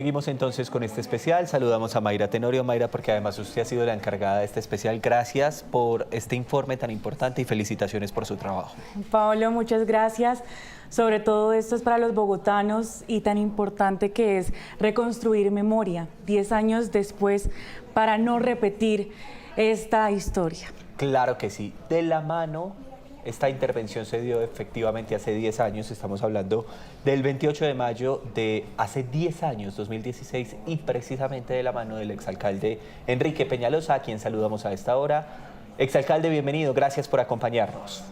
Seguimos entonces con este especial. Saludamos a Mayra Tenorio. Mayra, porque además usted ha sido la encargada de este especial. Gracias por este informe tan importante y felicitaciones por su trabajo. Pablo, muchas gracias. Sobre todo esto es para los bogotanos y tan importante que es reconstruir memoria 10 años después para no repetir esta historia. Claro que sí. De la mano, esta intervención se dio efectivamente hace 10 años. Estamos hablando del 28 de mayo de hace 10 años, 2016, y precisamente de la mano del exalcalde Enrique Peñalosa, a quien saludamos a esta hora. Exalcalde, bienvenido. Gracias por acompañarnos.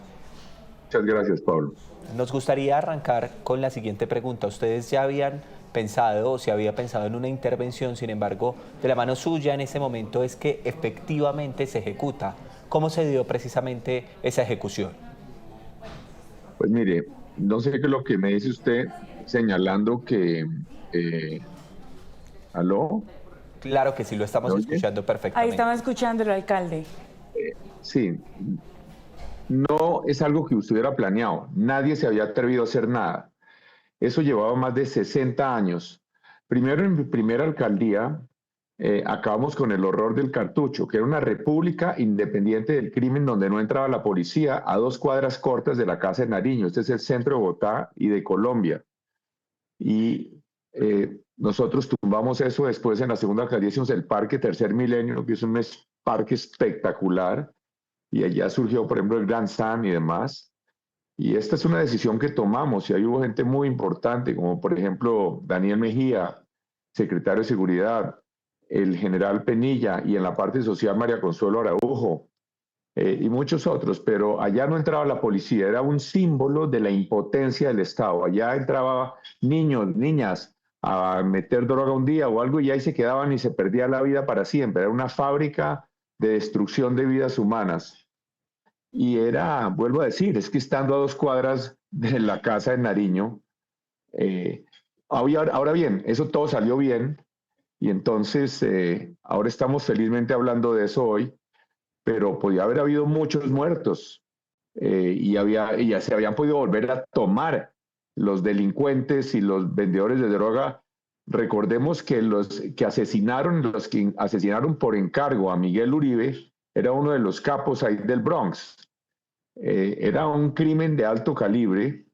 Muchas gracias, Pablo. Nos gustaría arrancar con la siguiente pregunta. Ustedes ya habían pensado, o se había pensado en una intervención, sin embargo, de la mano suya en ese momento es que efectivamente se ejecuta. ¿Cómo se dio precisamente esa ejecución? Pues mire, no sé qué es lo que me dice usted señalando que... ¿Aló? Claro que sí, lo estamos ¿Me oye? escuchando Ahí perfectamente. estamos escuchándolo, alcalde. Sí, no es algo que usted hubiera planeado. Nadie se había atrevido a hacer nada. Eso llevaba más de 60 años. Primero, en mi primera alcaldía, acabamos con el horror del Cartucho, que era una república independiente del crimen donde no entraba la policía a 2 cuadras cortas de la Casa de Nariño. Este es el centro de Bogotá y de Colombia. Y nosotros tumbamos eso después en la segunda alcaldía, hicimos el Parque Tercer Milenio, que es un parque espectacular, y allá surgió, por ejemplo, el Grand Stand y demás. Y esta es una decisión que tomamos y ahí hubo gente muy importante, como por ejemplo Daniel Mejía, secretario de Seguridad, el general Penilla y en la parte social María Consuelo Araujo y muchos otros, pero allá no entraba la policía, era un símbolo de la impotencia del Estado. Allá entraba niños, niñas a meter droga un día o algo y ahí se quedaban y se perdía la vida para siempre. Era una fábrica de destrucción de vidas humanas. Y era, vuelvo a decir, es que estando a 2 cuadras de la casa de Nariño, eh, ahora bien, eso todo salió bien y entonces ahora estamos felizmente hablando de eso hoy, pero podía haber habido muchos muertos y ya se habían podido volver a tomar los delincuentes y los vendedores de droga. Recordemos que los que asesinaron por encargo a Miguel Uribe era uno de los capos ahí del Bronx. Era un crimen de alto calibre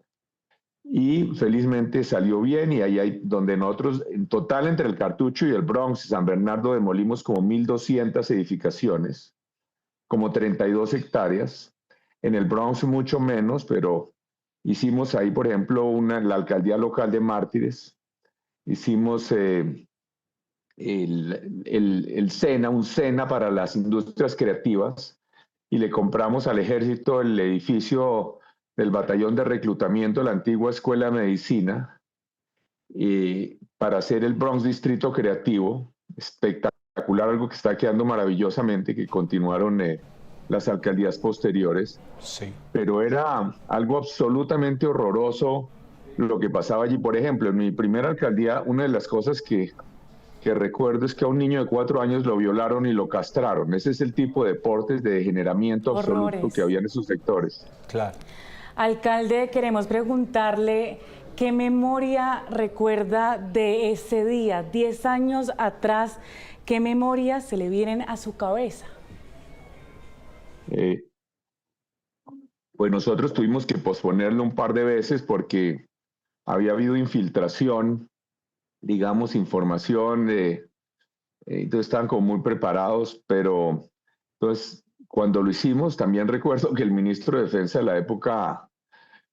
y felizmente salió bien y ahí hay donde nosotros en total entre el Cartucho y el Bronx y San Bernardo demolimos como 1.200 edificaciones, como 32 hectáreas. En el Bronx mucho menos, pero hicimos ahí, por ejemplo, la alcaldía local de Mártires, hicimos el SENA, un SENA para las industrias creativas, y le compramos al ejército el edificio del batallón de reclutamiento de la antigua Escuela de Medicina para hacer el Bronx Distrito Creativo, espectacular, algo que está quedando maravillosamente, que continuaron las alcaldías posteriores, Sí. pero era algo absolutamente horroroso lo que pasaba allí. Por ejemplo, en mi primera alcaldía, una de las cosas que recuerdo es que a un niño de 4 años lo violaron y lo castraron. Ese es el tipo de deportes de degeneramiento absoluto que Horrores. había en esos sectores. Claro. Alcalde, queremos preguntarle qué memoria recuerda de ese día, 10 años atrás, qué memorias se le vienen a su cabeza. Eh, pues nosotros tuvimos que posponerlo un par de veces porque había habido infiltración, digamos, información, entonces estaban como muy preparados, pero entonces cuando lo hicimos también recuerdo que el ministro de Defensa de la época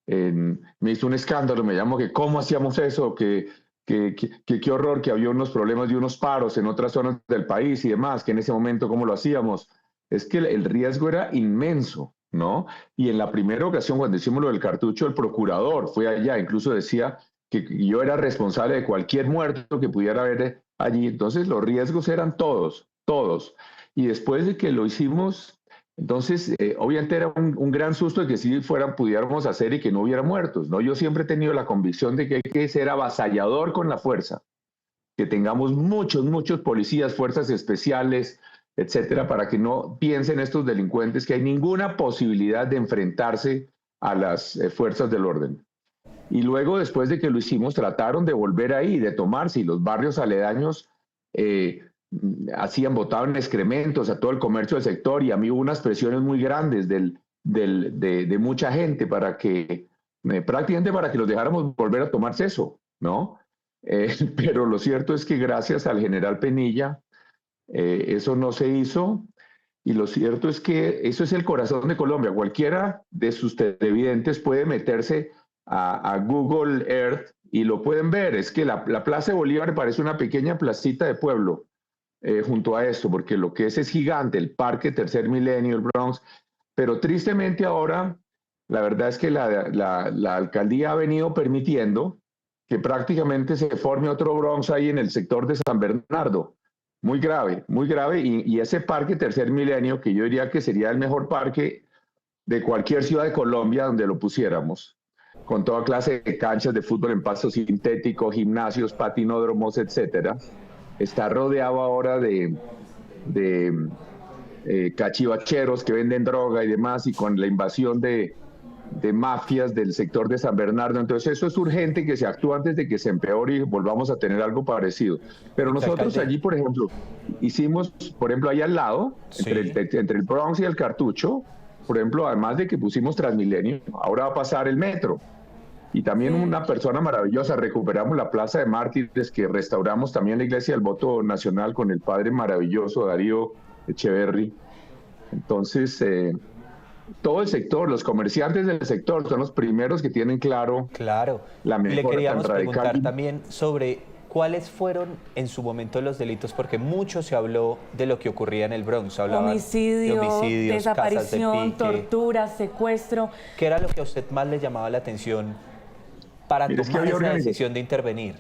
me hizo un escándalo, me llamó que cómo hacíamos eso, que qué horror, que había unos problemas de unos paros en otras zonas del país y demás, que en ese momento cómo lo hacíamos. Es que el riesgo era inmenso, ¿no? Y en la primera ocasión, cuando hicimos lo del Cartucho, el procurador fue allá, incluso decía que yo era responsable de cualquier muerto que pudiera haber allí. Entonces los riesgos eran todos, todos. Y después de que lo hicimos, entonces, obviamente era un gran susto de que sí pudiéramos hacer y que no hubiera muertos, ¿no? Yo siempre he tenido la convicción de que hay que ser avasallador con la fuerza, que tengamos muchos policías, fuerzas especiales, etcétera, para que no piensen estos delincuentes que hay ninguna posibilidad de enfrentarse a las fuerzas del orden. Y luego, después de que lo hicimos, trataron de volver ahí, de tomarse, y los barrios aledaños botaban excrementos a todo el comercio del sector, y a mí hubo unas presiones muy grandes de mucha gente para que, prácticamente para que los dejáramos volver a tomarse eso, ¿no? Pero lo cierto es que gracias al general Penilla, eso no se hizo, y lo cierto es que eso es el corazón de Colombia. Cualquiera de sus televidentes puede meterse a Google Earth y lo pueden ver. Es que la Plaza de Bolívar parece una pequeña placita de pueblo junto a esto, porque lo que es gigante, el Parque Tercer Milenio, el Bronx, pero tristemente ahora la verdad es que la alcaldía ha venido permitiendo que prácticamente se forme otro Bronx ahí en el sector de San Bernardo. Muy grave, y ese Parque Tercer Milenio, que yo diría que sería el mejor parque de cualquier ciudad de Colombia donde lo pusiéramos, con toda clase de canchas de fútbol en pasto sintético, gimnasios, patinódromos, etcétera, está rodeado ahora de cachivacheros que venden droga y demás, y con la invasión de mafias del sector de San Bernardo. Entonces eso es urgente que se actúe antes de que se empeore y volvamos a tener algo parecido. Pero nosotros allí, por ejemplo, hicimos, por ejemplo, ahí al lado, Sí. entre el Bronx y el Cartucho, por ejemplo, además de que pusimos Transmilenio, ahora va a pasar el metro. Y también una persona maravillosa, recuperamos la Plaza de Mártires, que restauramos también la Iglesia del Voto Nacional con el padre maravilloso Darío Echeverry. Entonces, todo el sector, los comerciantes del sector son los primeros que tienen claro la Y le mejora queríamos tan preguntar radical. también sobre cuáles fueron en su momento los delitos, porque mucho se habló de lo que ocurría en el Bronx. Hablaban Homicidio, de homicidios, desaparición, casas de pique. tortura, secuestro. ¿Qué era lo que a usted más le llamaba la atención para Mire, es que tomar había esa organización. decisión de intervenir?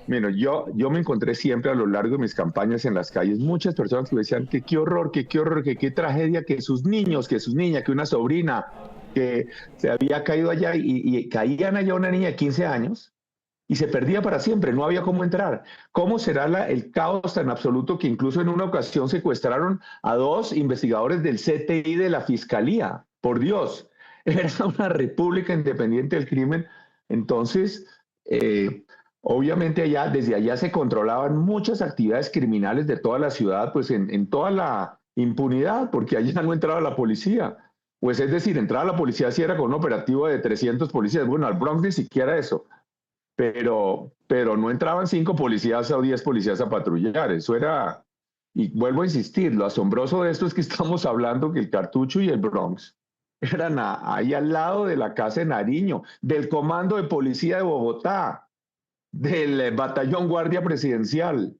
Bueno, yo me encontré siempre a lo largo de mis campañas en las calles muchas personas que me decían que qué horror, que qué horror, que qué tragedia, que sus niños, que sus niñas, que una sobrina que se había caído allá, y caían allá una niña de 15 años y se perdía para siempre, no había cómo entrar. ¿Cómo será el caos tan absoluto que incluso en una ocasión secuestraron a 2 investigadores del CTI de la Fiscalía? Por Dios, era una república independiente del crimen. Entonces, obviamente desde allá se controlaban muchas actividades criminales de toda la ciudad, pues en toda la impunidad, porque allá no entraba la policía. Pues es decir, entraba la policía si era con un operativo de 300 policías. Bueno, al Bronx ni siquiera eso. Pero no entraban 5 policías o 10 policías a patrullar. Eso era, y vuelvo a insistir, lo asombroso de esto es que estamos hablando que el Cartucho y el Bronx eran ahí al lado de la casa de Nariño, del Comando de Policía de Bogotá, del Batallón Guardia Presidencial.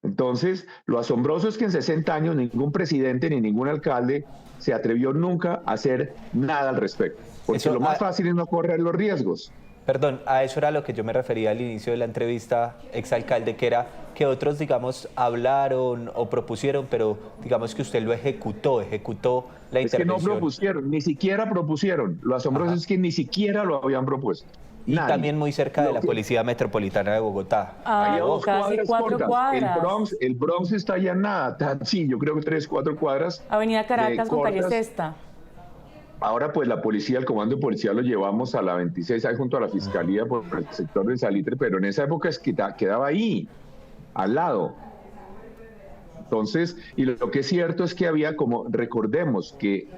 Entonces, lo asombroso es que en 60 años ningún presidente ni ningún alcalde se atrevió nunca a hacer nada al respecto. Porque Eso, lo más fácil es no correr los riesgos. Perdón, a eso era lo que yo me refería al inicio de la entrevista, exalcalde, que era que otros, digamos, hablaron o propusieron, pero digamos que usted lo ejecutó la Es que no intervención. propusieron, ni siquiera propusieron. Lo asombroso es que ni siquiera lo habían propuesto. Y Nadie. también muy cerca de la Policía Metropolitana de Bogotá. Ah, Hay a 2 casi cuadras 4 cortas. cuadras. El Bronx está allá nada, sí, yo creo que 3, 4 cuadras. Avenida Caracas con calle cortas. Sexta. Ahora pues la policía, el comando de policía lo llevamos a la 26, ahí junto a la fiscalía por el sector del Salitre, pero en esa época quedaba ahí, al lado. Entonces, y lo que es cierto es que había recordemos que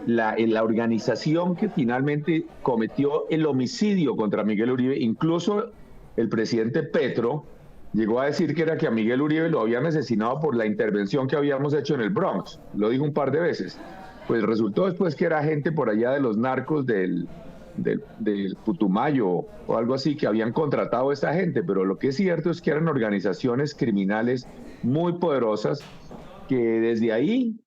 la organización que finalmente cometió el homicidio contra Miguel Uribe, incluso el presidente Petro llegó a decir que era que a Miguel Uribe lo habían asesinado por la intervención que habíamos hecho en el Bronx, lo dijo un par de veces. Pues resultó después que era gente por allá de los narcos del Putumayo o algo así que habían contratado a esta gente, pero lo que es cierto es que eran organizaciones criminales muy poderosas que desde ahí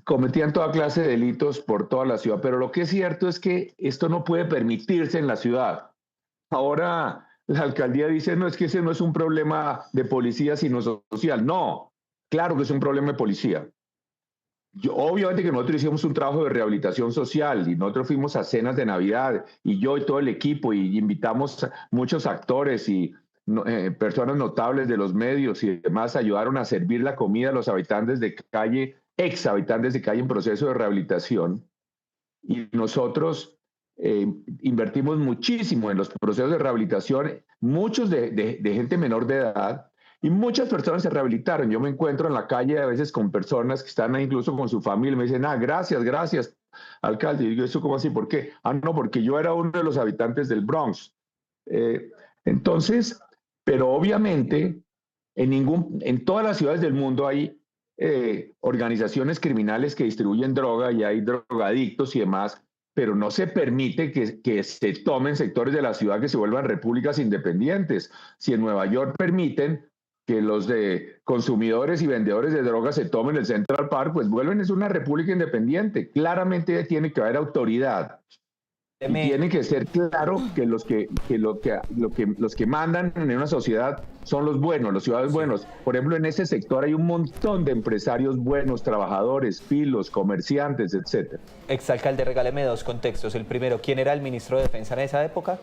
cometían toda clase de delitos por toda la ciudad. Pero lo que es cierto es que esto no puede permitirse en la ciudad. Ahora la alcaldía dice, no, es que ese no es un problema de policía sino social. No, claro que es un problema de policía. Obviamente que nosotros hicimos un trabajo de rehabilitación social y nosotros fuimos a cenas de Navidad y yo y todo el equipo y invitamos a muchos actores y personas notables de los medios y demás ayudaron a servir la comida a los habitantes de calle, ex habitantes de calle en proceso de rehabilitación. Y nosotros invertimos muchísimo en los procesos de rehabilitación, muchos de gente menor de edad, y muchas personas se rehabilitaron. Yo me encuentro en la calle a veces con personas que están ahí incluso con su familia y me dicen, gracias, alcalde. Y digo, ¿eso cómo así? ¿Por qué? No, porque yo era uno de los habitantes del Bronx. Eh, entonces, pero obviamente en todas las ciudades del mundo hay organizaciones criminales que distribuyen droga y hay drogadictos y demás, pero no se permite que se tomen sectores de la ciudad que se vuelvan repúblicas independientes. Si en Nueva York permiten que los de consumidores y vendedores de drogas se tomen el Central Park, pues vuelven es una república independiente. Claramente tiene que haber autoridad. Y tiene que ser claro que los que mandan en una sociedad son los buenos, los ciudadanos buenos. Por ejemplo, en ese sector hay un montón de empresarios buenos, trabajadores, filos, comerciantes, etcétera. Exalcalde, regáleme dos contextos. El primero, ¿quién era el ministro de Defensa en esa época?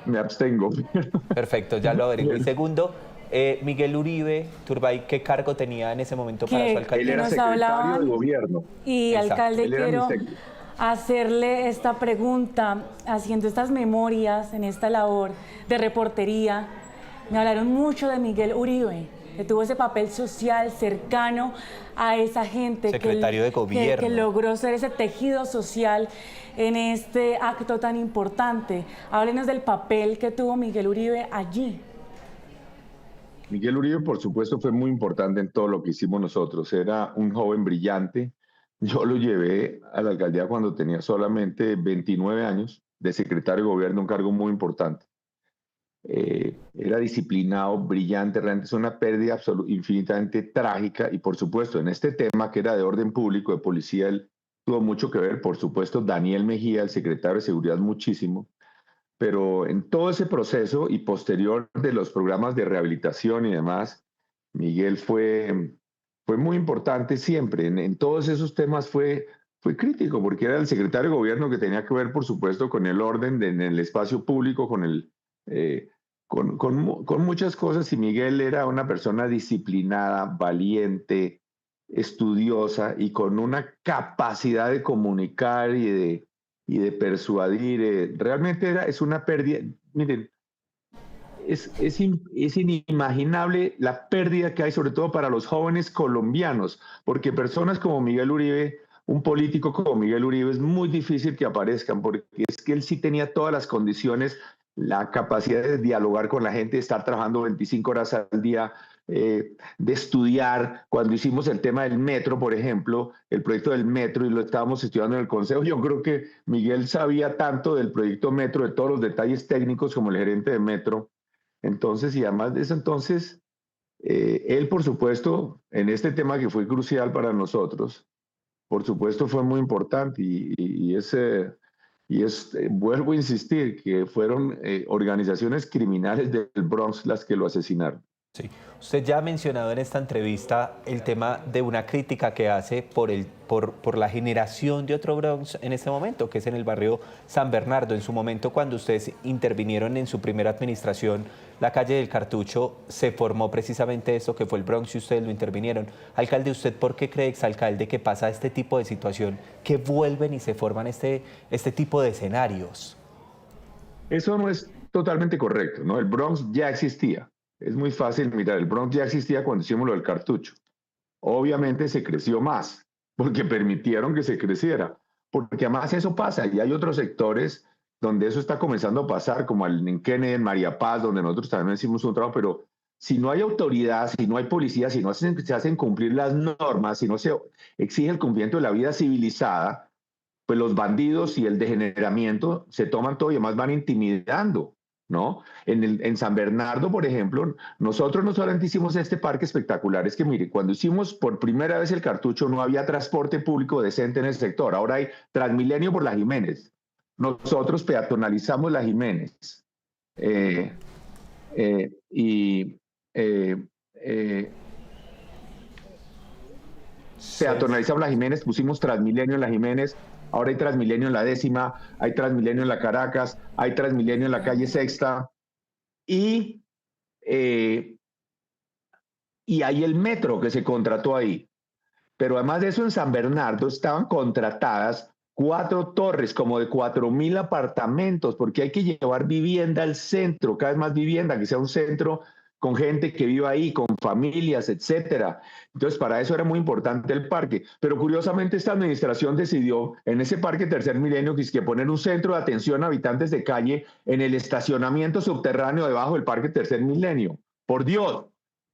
Me abstengo. Perfecto, ya lo averiguo. Y segundo, Miguel Uribe Turbay, ¿qué cargo tenía en ese momento para su alcaldía? Él era secretario de gobierno. Y Exacto. alcalde, quiero hacerle esta pregunta, haciendo estas memorias en esta labor de reportería. Me hablaron mucho de Miguel Uribe, que tuvo ese papel social cercano a esa gente, secretario de gobierno, que logró ser ese tejido social en este acto tan importante. Háblenos del papel que tuvo Miguel Uribe allí. Miguel Uribe, por supuesto, fue muy importante en todo lo que hicimos nosotros. Era un joven brillante. Yo lo llevé a la alcaldía cuando tenía solamente 29 años, de secretario de gobierno, un cargo muy importante. Era disciplinado, brillante, realmente es una pérdida infinitamente trágica. Y por supuesto, en este tema que era de orden público, de policía, él tuvo mucho que ver. Por supuesto, Daniel Mejía, el secretario de Seguridad, muchísimo. Pero en todo ese proceso y posterior de los programas de rehabilitación y demás, Miguel fue muy importante siempre. En todos esos temas fue crítico, porque era el secretario de gobierno que tenía que ver, por supuesto, con el orden en el espacio público, con muchas cosas. Y Miguel era una persona disciplinada, valiente, estudiosa y con una capacidad de comunicar y de persuadir. Realmente es una pérdida. Miren, es inimaginable la pérdida que hay, sobre todo para los jóvenes colombianos, porque personas como Miguel Uribe, un político como Miguel Uribe, es muy difícil que aparezcan, porque es que él sí tenía todas las condiciones, la capacidad de dialogar con la gente, de estar trabajando 25 horas al día, de estudiar. Cuando hicimos el tema del metro, por ejemplo, el proyecto del metro, y lo estábamos estudiando en el Consejo, yo creo que Miguel sabía tanto del proyecto metro, de todos los detalles técnicos como el gerente de metro. Entonces, y además de eso, entonces, él, por supuesto, en este tema que fue crucial para nosotros, por supuesto, fue muy importante vuelvo a insistir, que fueron organizaciones criminales del Bronx las que lo asesinaron. Sí. Usted ya ha mencionado en esta entrevista el tema de una crítica que hace por la generación de otro Bronx en este momento, que es en el barrio San Bernardo. En su momento, cuando ustedes intervinieron en su primera administración, la calle del Cartucho, se formó precisamente eso que fue el Bronx y ustedes lo intervinieron. Alcalde, ¿usted por qué cree, exalcalde, que pasa este tipo de situación, que vuelven y se forman este tipo de escenarios? Eso no es totalmente correcto, ¿no? El Bronx ya existía. Es muy fácil mirar, el Bronx ya existía cuando hicimos lo del Cartucho. Obviamente se creció más, porque permitieron que se creciera. Porque además eso pasa, y hay otros sectores donde eso está comenzando a pasar, como en Kennedy, en María Paz, donde nosotros también hicimos un trabajo, pero si no hay autoridad, si no hay policía, si no se hacen cumplir las normas, si no se exige el cumplimiento de la vida civilizada, pues los bandidos y el degeneramiento se toman todo y además van intimidando, ¿no? En San Bernardo, por ejemplo, nosotros no solamente hicimos este parque espectacular, es que mire, cuando hicimos por primera vez el Cartucho no había transporte público decente en el sector, ahora hay Transmilenio por la Jiménez. Nosotros peatonalizamos la Jiménez. Peatonalizamos la Jiménez, pusimos Transmilenio en la Jiménez, ahora hay Transmilenio en la Décima, hay Transmilenio en la Caracas, hay Transmilenio en la calle Sexta y hay el metro que se contrató ahí. Pero además de eso, en San Bernardo estaban contratadas 4 torres, como de 4.000 apartamentos, porque hay que llevar vivienda al centro, cada vez más vivienda, que sea un centro con gente que viva ahí, con familias, etcétera. Entonces, para eso era muy importante el parque. Pero curiosamente, esta administración decidió en ese parque Tercer Milenio que poner un centro de atención a habitantes de calle en el estacionamiento subterráneo debajo del parque Tercer Milenio. Por Dios,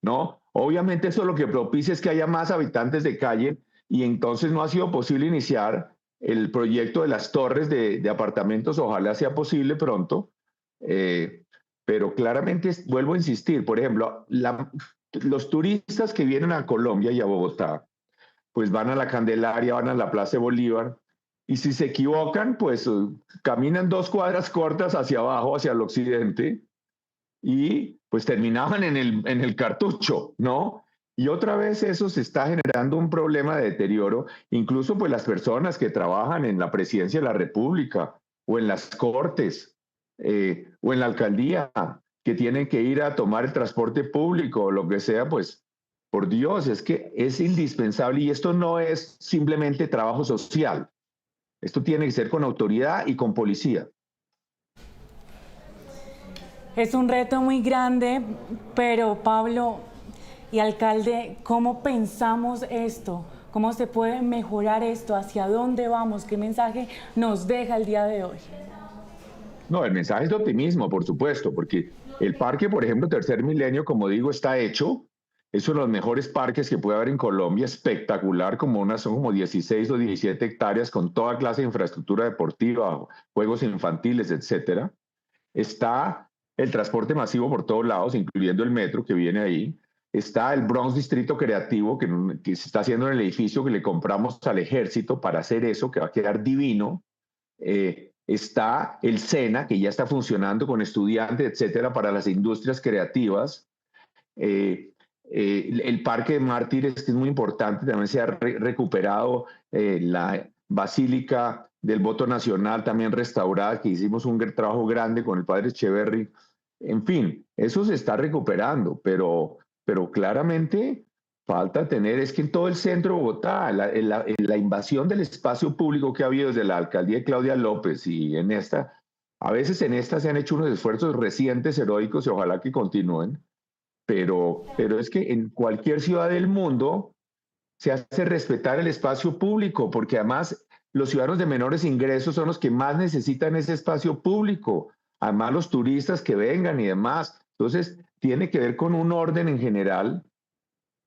¿no? Obviamente eso lo que propicia es que haya más habitantes de calle y entonces no ha sido posible iniciar el proyecto de las torres de apartamentos. Ojalá sea posible pronto. Pero claramente, vuelvo a insistir, por ejemplo, los turistas que vienen a Colombia y a Bogotá, pues van a la Candelaria, van a la Plaza de Bolívar, y si se equivocan, pues caminan 2 cuadras cortas hacia abajo, hacia el occidente, y pues terminaban en el Cartucho, ¿no? Y otra vez eso se está generando un problema de deterioro, incluso pues las personas que trabajan en la Presidencia de la República o en las Cortes, o en la alcaldía, que tienen que ir a tomar el transporte público o lo que sea, pues por Dios, es que es indispensable y esto no es simplemente trabajo social, esto tiene que ser con autoridad y con policía. Es un reto muy grande, pero Pablo y alcalde, ¿cómo pensamos esto? ¿Cómo se puede mejorar esto? ¿Hacia dónde vamos? ¿Qué mensaje nos deja el día de hoy? No, el mensaje es de optimismo, por supuesto, porque el parque, por ejemplo, Tercer Milenio, como digo, está hecho. Es uno de los mejores parques que puede haber en Colombia, espectacular, son como 16 o 17 hectáreas con toda clase de infraestructura deportiva, juegos infantiles, etcétera. Está el transporte masivo por todos lados, incluyendo el metro que viene ahí. Está el Bronx Distrito Creativo, que se está haciendo en el edificio que le compramos al ejército para hacer eso, que va a quedar divino. Está el SENA, que ya está funcionando con estudiantes, etcétera, para las industrias creativas. El Parque de Mártires, que es muy importante, también se ha recuperado. La Basílica del Voto Nacional, también restaurada, que hicimos un trabajo grande con el padre Echeverry. En fin, eso se está recuperando, pero claramente falta tener, es que en todo el centro de Bogotá, la invasión del espacio público que ha habido desde la alcaldía de Claudia López y a veces en esta se han hecho unos esfuerzos recientes, heroicos, y ojalá que continúen, pero es que en cualquier ciudad del mundo se hace respetar el espacio público, porque además los ciudadanos de menores ingresos son los que más necesitan ese espacio público, además los turistas que vengan y demás. Entonces, tiene que ver con un orden en general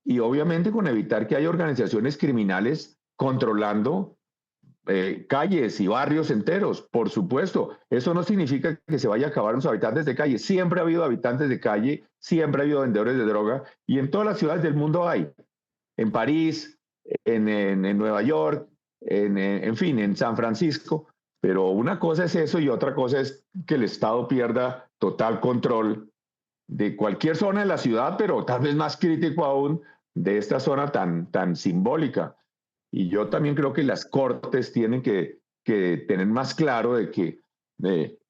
y obviamente con evitar que haya organizaciones criminales controlando calles y barrios enteros, por supuesto. Eso no significa que se vaya a acabar los habitantes de calle. Siempre ha habido habitantes de calle, siempre ha habido vendedores de droga y en todas las ciudades del mundo hay. En París, en Nueva York, en fin, en San Francisco. Pero una cosa es eso y otra cosa es que el Estado pierda total control de cualquier zona de la ciudad, pero tal vez más crítico aún de esta zona tan simbólica. Y yo también creo que las cortes tienen que tener más claro de que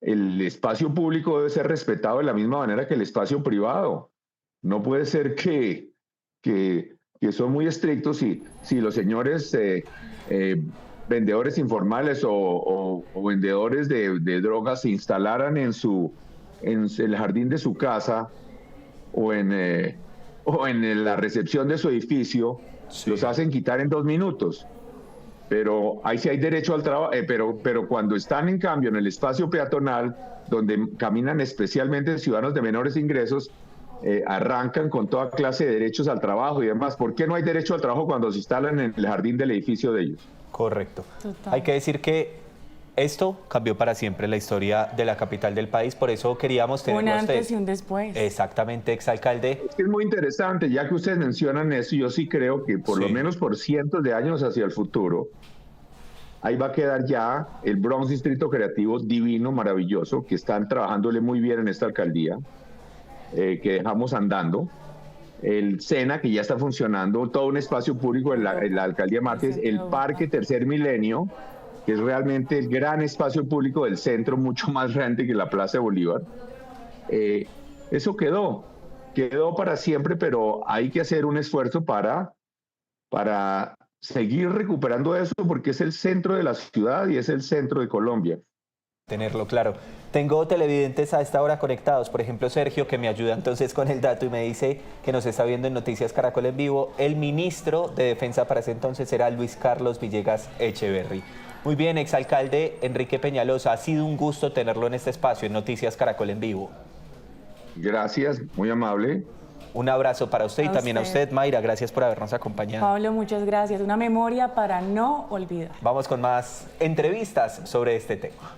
el espacio público debe ser respetado de la misma manera que el espacio privado. No puede ser que son muy estrictos si los señores vendedores informales o vendedores de drogas se instalaran en el jardín de su casa o en la recepción de su edificio. Sí. Los hacen quitar en 2 minutos, pero ahí sí hay derecho al trabajo, pero cuando están en cambio en el espacio peatonal, donde caminan especialmente ciudadanos de menores ingresos, arrancan con toda clase de derechos al trabajo y demás. ¿Por qué no hay derecho al trabajo cuando se instalan en el jardín del edificio de ellos? Correcto. Total. Hay que decir que esto cambió para siempre la historia de la capital del país, por eso queríamos tener un antes y un después. Exactamente, exalcalde. Es muy interesante, ya que ustedes mencionan eso, yo sí creo que por lo menos por cientos de años hacia el futuro, ahí va a quedar ya el Bronx Distrito Creativo divino, maravilloso, que están trabajándole muy bien en esta alcaldía, que dejamos andando. El SENA, que ya está funcionando, todo un espacio público en la alcaldía Mártires, el Parque Tercer Milenio, que es realmente el gran espacio público del centro, mucho más grande que la Plaza de Bolívar. Eso quedó para siempre, pero hay que hacer un esfuerzo para seguir recuperando eso porque es el centro de la ciudad y es el centro de Colombia. Tenerlo claro. Tengo televidentes a esta hora conectados, por ejemplo Sergio, que me ayuda entonces con el dato y me dice que nos está viendo en Noticias Caracol en vivo. El ministro de Defensa para ese entonces era Luis Carlos Villegas Echeverry. Muy bien, exalcalde Enrique Peñalosa, ha sido un gusto tenerlo en este espacio, en Noticias Caracol en vivo. Gracias, muy amable. Un abrazo para usted y también a usted, Mayra, gracias por habernos acompañado. Pablo, muchas gracias. Una memoria para no olvidar. Vamos con más entrevistas sobre este tema.